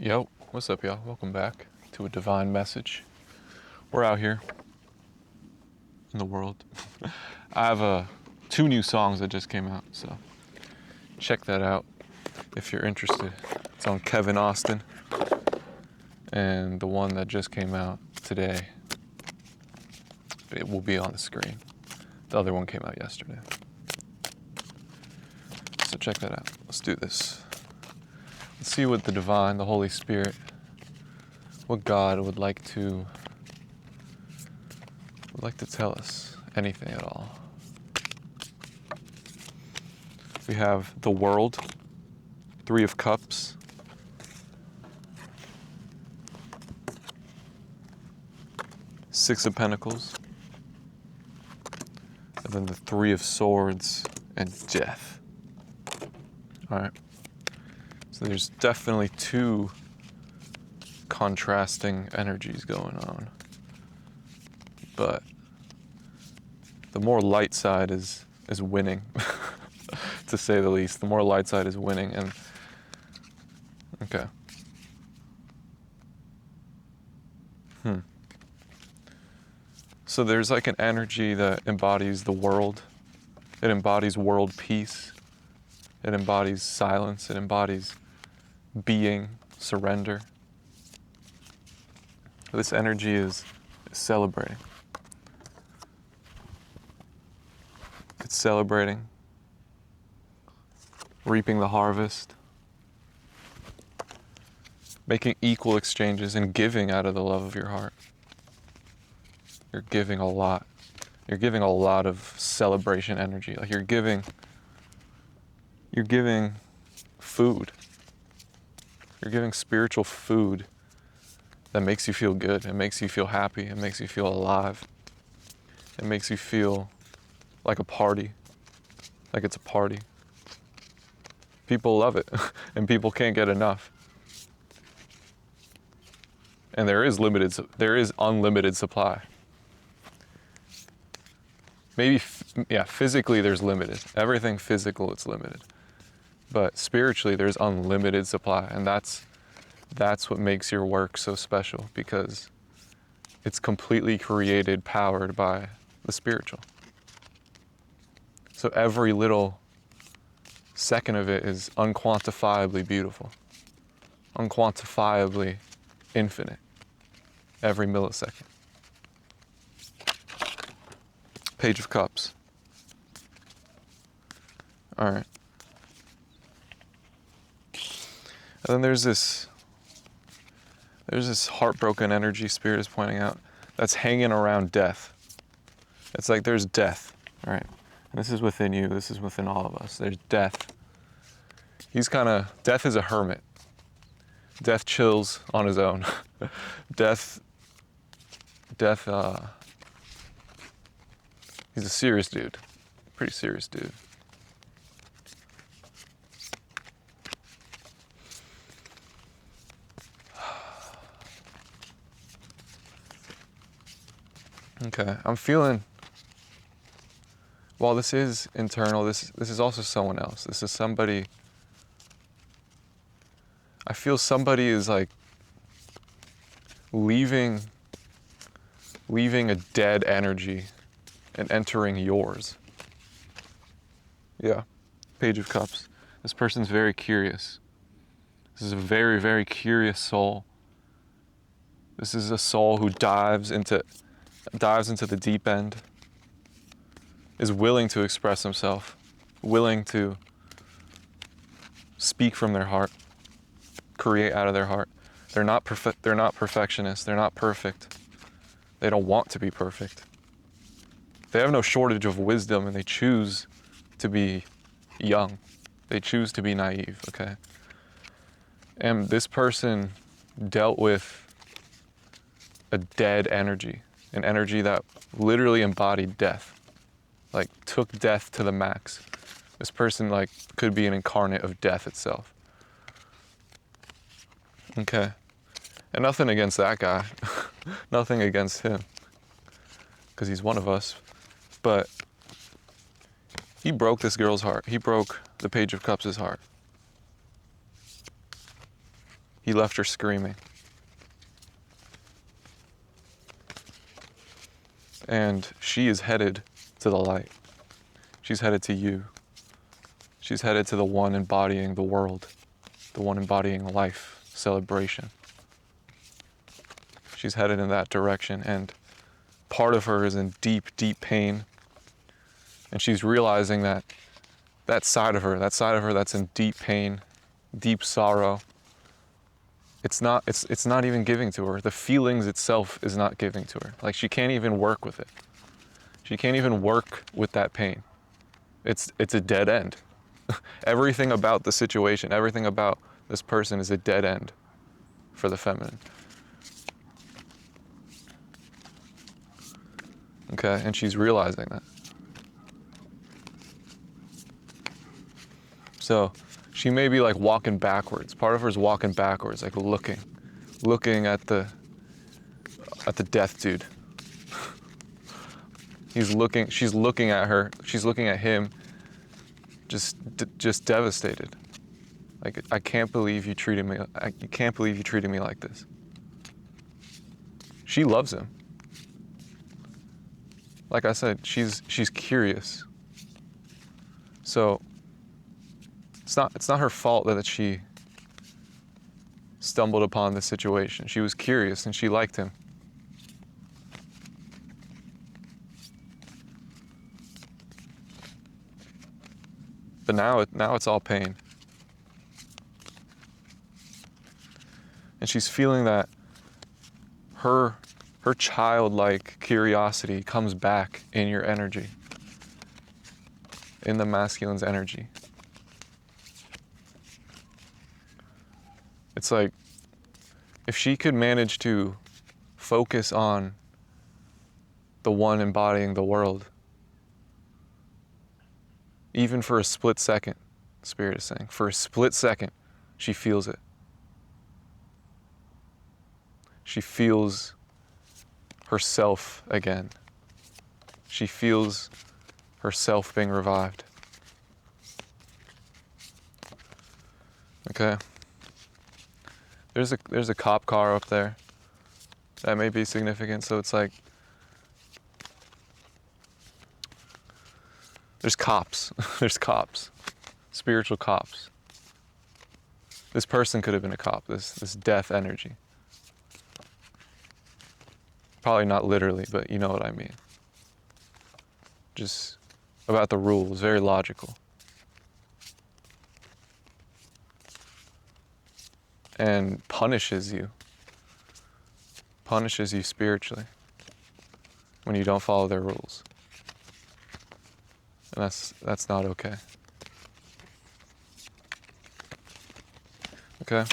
Yo, what's up, y'all? Welcome back to a divine message. We're out here in the world. I have two new songs that just came out, so check that out if you're interested. It's on Kevin Austin, and the one that just came out today, it will be on the screen. The other one came out yesterday. So check that out. Let's do this. Let's see what the divine, the Holy Spirit, what God would like to tell us, anything at all. We have the world, Three of Cups, Six of Pentacles, and then the Three of Swords and Death. All right. So there's definitely two contrasting energies going on. But the more light side is winning, to say the least. The more light side is winning. And okay. So there's like an energy that embodies the world. It embodies world peace. It embodies silence. It embodies being, surrender. This energy is celebrating. It's celebrating, reaping the harvest, making equal exchanges and giving out of the love of your heart. You're giving a lot. You're giving a lot of celebration energy. Like you're giving food. You're giving spiritual food that makes you feel good. It makes you feel happy. It makes you feel alive. It makes you feel like a party, like it's a party. People love it, and people can't get enough. And there is unlimited supply. Maybe, physically there's limited. Everything physical, it's limited. But spiritually, there's unlimited supply, and that's what makes your work so special, because it's completely created, powered by the spiritual. So every little second of it is unquantifiably beautiful, unquantifiably infinite, every millisecond. Page of Cups. All right. And then there's this heartbroken energy Spirit is pointing out that's hanging around death. It's like there's death, right? And this is within you. This is within all of us. There's death. Death is a hermit. Death chills on his own. Death, he's a serious dude. Pretty serious dude. Okay, I'm feeling, while this is internal, this is also someone else. This is somebody, I feel somebody is like leaving a dead energy and entering yours. Yeah, Page of Cups. This person's very curious. This is a very, very curious soul. This is a soul who dives into the deep end, is willing to express himself, willing to speak from their heart, create out of their heart. They're not perfectionists. They're not perfect. They don't want to be perfect. They have no shortage of wisdom, and they choose to be young. They choose to be naive, okay? And this person dealt with a dead energy, an energy that literally embodied death, like took death to the max. This person like could be an incarnate of death itself. Okay. And nothing against that guy. Nothing against him, because he's one of us. But he broke this girl's heart. He broke the Page of Cups' heart. He left her screaming. And she is headed to the light. She's headed to you. She's headed to the one embodying the world, the one embodying life, celebration. She's headed in that direction, and part of her is in deep, deep pain. And she's realizing that that side of her that's in deep pain, deep sorrow, it's not even giving to her. The feelings itself is not giving to her. Like, she can't even work with it. She can't even work with that pain. It's a dead end. Everything about the situation, everything about this person is a dead end for the feminine. Okay, and she's realizing that. So she may be like walking backwards. Part of her is walking backwards, like looking at the death dude. She's looking at her, she's looking at him, just devastated. Like, I can't believe you treated me like this. She loves him. Like I said, she's curious. So it's not her fault that she stumbled upon this situation. She was curious and she liked him. But now it's all pain. And she's feeling that her childlike curiosity comes back in your energy, in the masculine's energy. It's like, if she could manage to focus on the one embodying the world, even for a split second, Spirit is saying, for a split second, she feels it. She feels herself again. She feels herself being revived. Okay. There's a cop car up there. That may be significant. So it's like, there's cops. There's cops. Spiritual cops. This person could have been a cop, this death energy. Probably not literally, but you know what I mean. Just about the rules, very logical. And punishes you spiritually when you don't follow their rules. And that's not okay. Okay?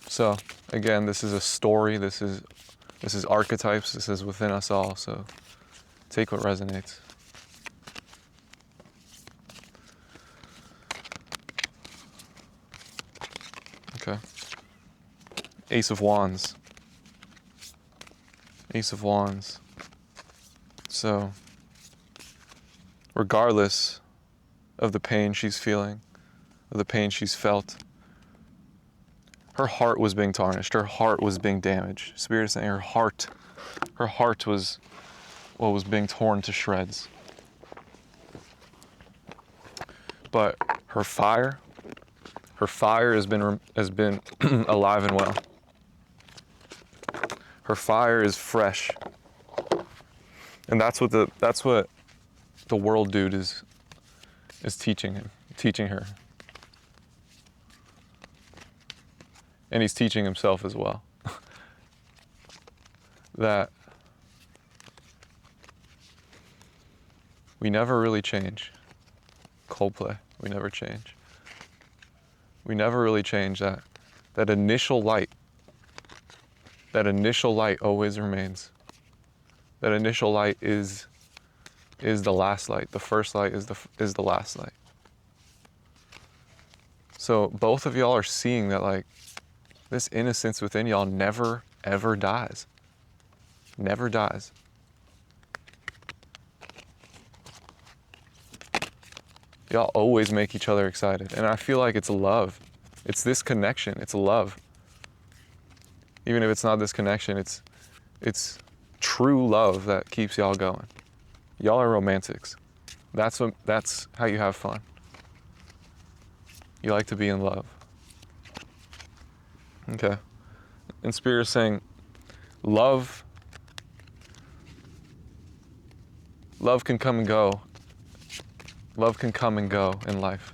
So, again, this is a story, this is archetypes, this is within us all, so take what resonates. Okay. Ace of Wands. Ace of Wands. So, regardless of the pain she's feeling, of the pain she's felt, her heart was being tarnished. Her heart was being damaged. Spirit is saying her heart was what was being torn to shreds. But her fire has been alive and well. Her fire is fresh. And that's what the world dude is teaching her. And he's teaching himself as well. That we never really change. Coldplay, we never change. We never really change that initial light. That initial light always remains. That initial light is the last light. The first light is the last light. So both of y'all are seeing that, like, this innocence within y'all never, ever dies. Never dies. Y'all always make each other excited. And I feel like it's love. It's this connection. It's love. Even if it's not this connection, it's true love that keeps y'all going. Y'all are romantics. That's how you have fun. You like to be in love. Okay. And Spirit is saying, love can come and go. Love can come and go in life.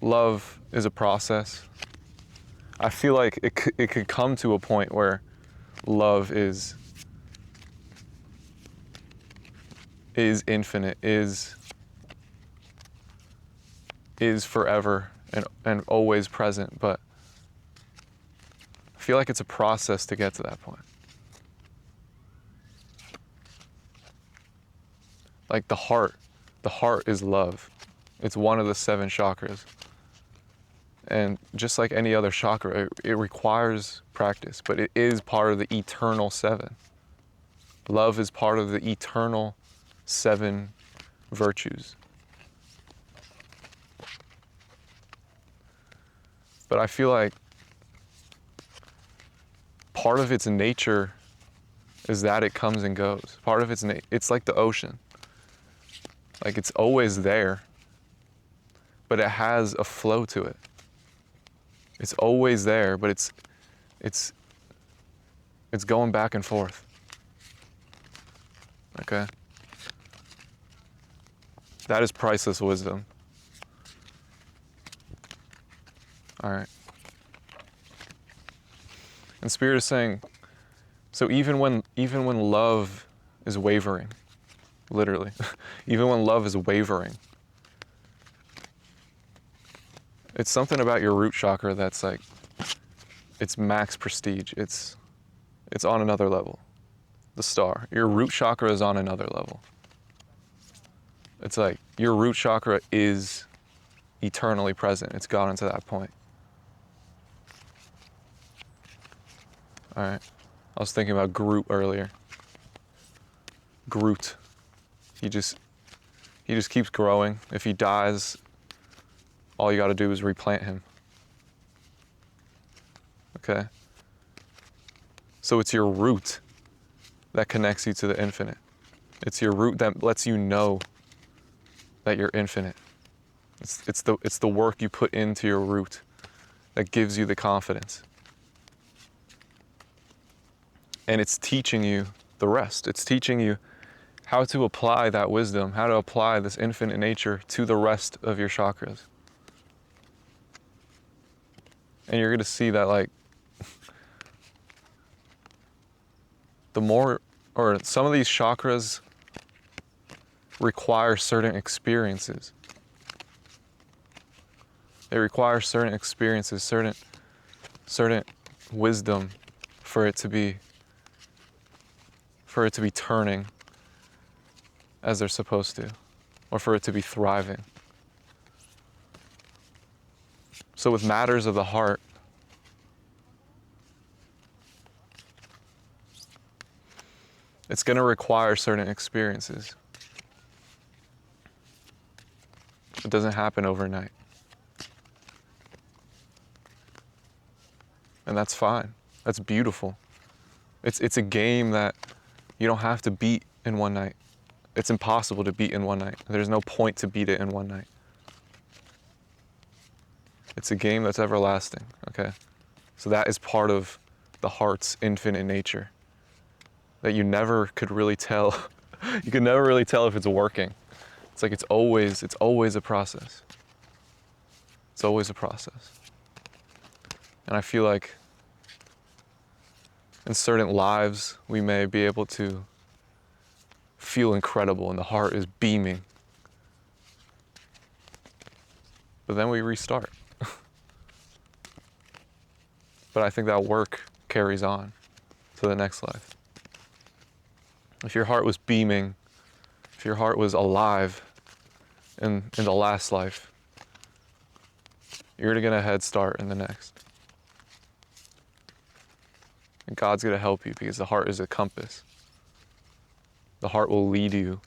Love is a process. I feel like it could come to a point where love is infinite, is forever and always present, but I feel like it's a process to get to that point. Like the heart is love. It's one of the 7 chakras. And just like any other chakra, it requires practice, but it is part of the eternal 7. Love is part of the eternal 7 virtues. But I feel like part of its nature is that it comes and goes. Part of it's like the ocean. Like it's always there, but it has a flow to it. It's always there, but it's going back and forth. Okay? That is priceless wisdom. All right. And Spirit is saying, so even when love is wavering, literally, even when love is wavering, it's something about your root chakra that's like, it's max prestige. It's on another level. The star. Your root chakra is on another level. It's like your root chakra is eternally present. It's gotten to that point. All right. I was thinking about Groot earlier. Groot. He just keeps growing. If he dies, all you got to do is replant him. Okay? So it's your root that connects you to the infinite. It's your root that lets you know that you're infinite. It's the work you put into your root that gives you the confidence. And it's teaching you the rest. It's teaching you how to apply that wisdom, how to apply this infinite nature to the rest of your chakras. And you're going to see that, like, some of these chakras require certain experiences. They require certain experiences, certain wisdom for it to be turning as they're supposed to, or for it to be thriving. So with matters of the heart, it's going to require certain experiences. It doesn't happen overnight. And that's fine. That's beautiful. It's a game that you don't have to beat in one night. It's impossible to beat in one night. There's no point to beat it in one night. It's a game that's everlasting, okay? So that is part of the heart's infinite nature that you never could really tell. You can never really tell if it's working. It's like it's always a process. It's always a process. And I feel like in certain lives, we may be able to feel incredible and the heart is beaming. But then we restart. But I think that work carries on to the next life. If your heart was beaming, if your heart was alive in the last life, you're gonna get a head start in the next. And God's gonna help you because the heart is a compass. The heart will lead you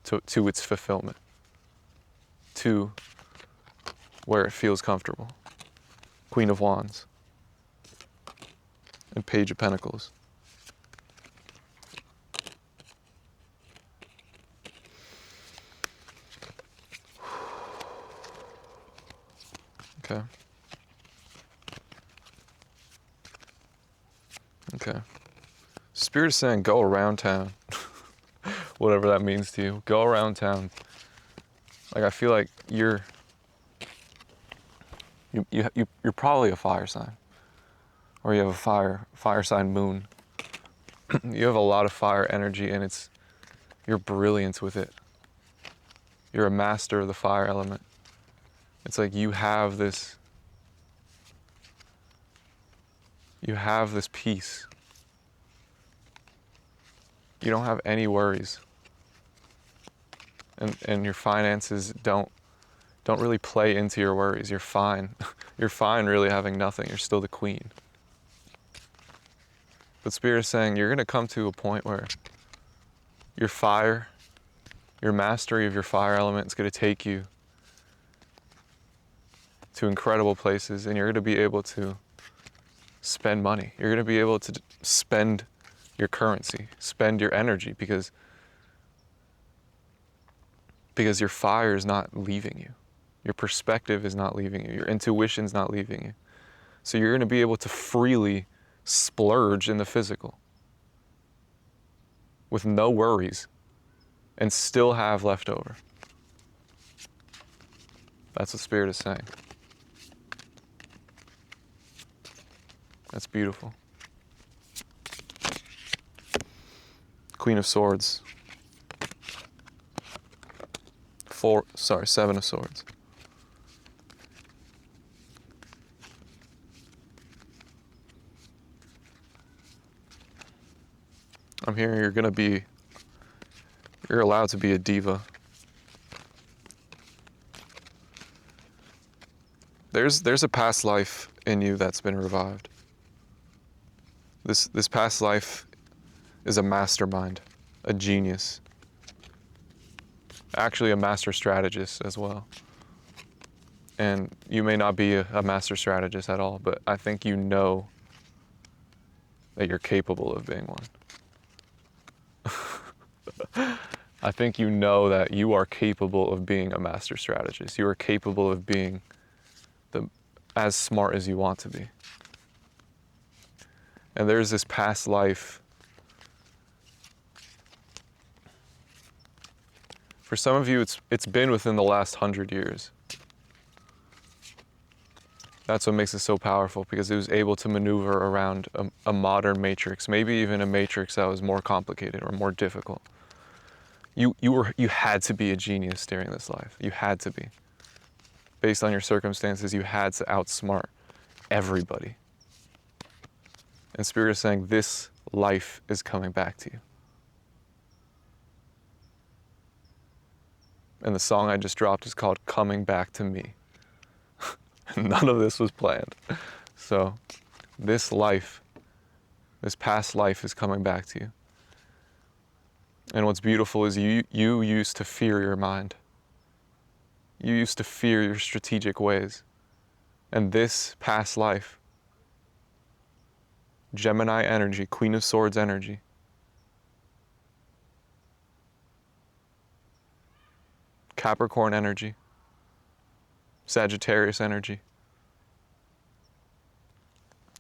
to its fulfillment, to where it feels comfortable. Queen of Wands and Page of Pentacles. Okay. Okay. Spirit is saying go around town. Whatever that means to you. Go around town. Like, I feel like you're probably a fire sign. Or you have a fire sign moon. You have a lot of fire energy, and you're brilliant with it. You're a master of the fire element. It's like you have this peace. You don't have any worries. And your finances don't really play into your worries. You're fine. You're fine really having nothing. You're still the queen. But Spirit is saying you're going to come to a point where your fire, your mastery of your fire element is going to take you to incredible places, and you're going to be able to spend money. You're going to be able to spend your currency, spend your energy, because your fire is not leaving you. Your perspective is not leaving you. Your intuition's not leaving you. So you're going to be able to freely splurge in the physical with no worries and still have leftover. That's what Spirit is saying. That's beautiful. Queen of Swords. Seven of Swords. I'm hearing you're allowed to be a diva. There's a past life in you that's been revived. This past life is a mastermind, a genius. Actually a master strategist as well. And you may not be a master strategist at all, but I think you know that you're capable of being one. I think you know that you are capable of being a master strategist. You are capable of being as smart as you want to be. And there's this past life. For some of you, it's been within the last 100 years. That's what makes it so powerful, because it was able to maneuver around a modern matrix, maybe even a matrix that was more complicated or more difficult. You had to be a genius during this life. You had to be. Based on your circumstances, you had to outsmart everybody. And Spirit is saying this life is coming back to you. And the song I just dropped is called Coming Back to Me. None of this was planned. So this past life is coming back to you. And what's beautiful is you used to fear your mind. You used to fear your strategic ways. And this past life, Gemini energy, Queen of Swords energy, Capricorn energy, Sagittarius energy.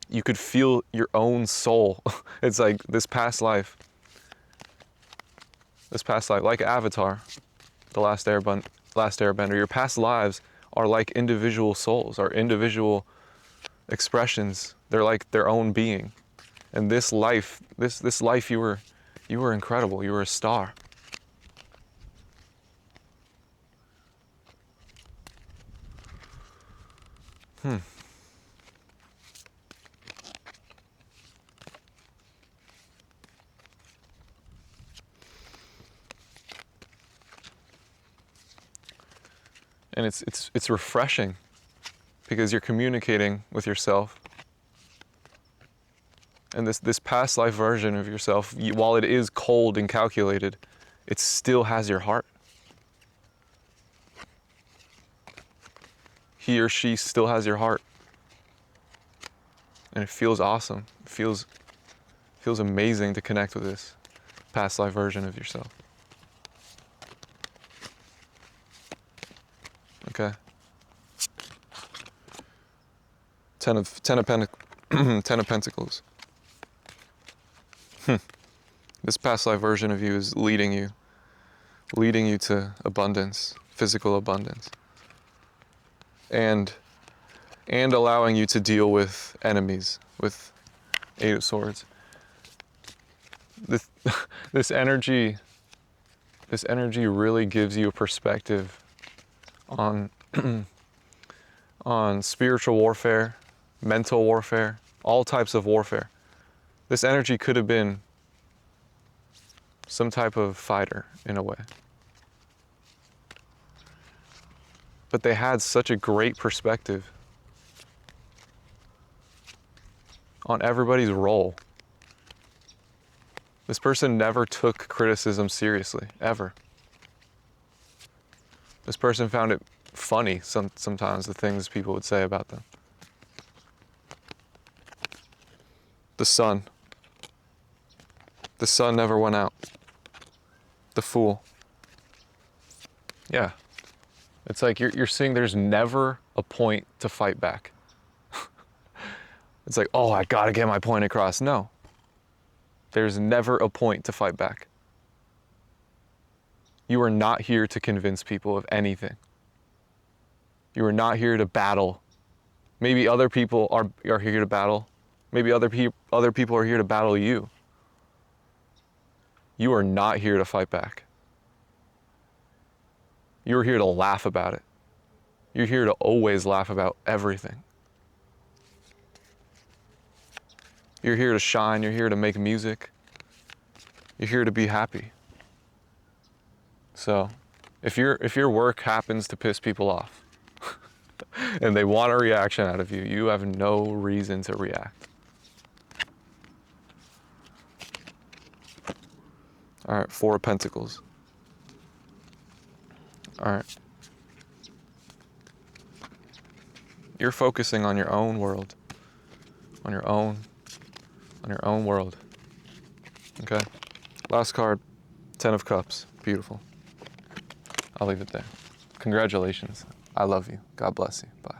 You could feel your own soul. It's like this past life, like Avatar, the last airbender, your past lives are like individual souls, are individual expressions. They're like their own being. And this life, you were incredible. You were a star. And it's refreshing, because you're communicating with yourself And this past life version of yourself, while it is cold and calculated, it still has your heart. He or she still has your heart. And it feels awesome. It feels amazing to connect with this past life version of yourself. Okay. Ten of Pentacles. This past life version of you is leading you to abundance, physical abundance, and allowing you to deal with enemies with Eight of Swords. This energy really gives you a perspective on on spiritual warfare, mental warfare, all types of warfare. This energy could have been some type of fighter in a way. But they had such a great perspective on everybody's role. This person never took criticism seriously, ever. This person found it funny sometimes, the things people would say about them. The sun. The sun never went out. The Fool. Yeah. It's like you're seeing there's never a point to fight back. It's like, oh, I gotta get my point across. No. There's never a point to fight back. You are not here to convince people of anything. You are not here to battle. Maybe other people are here to battle. Maybe other people are here to battle you. You are not here to fight back. You're here to laugh about it. You're here to always laugh about everything. You're here to shine. You're here to make music. You're here to be happy. So, if your work happens to piss people off and they want a reaction out of you, you have no reason to react. All right, Four of Pentacles. All right. You're focusing on your own world, on your own world. Okay. Last card, Ten of Cups. Beautiful. I'll leave it there. Congratulations. I love you. God bless you. Bye.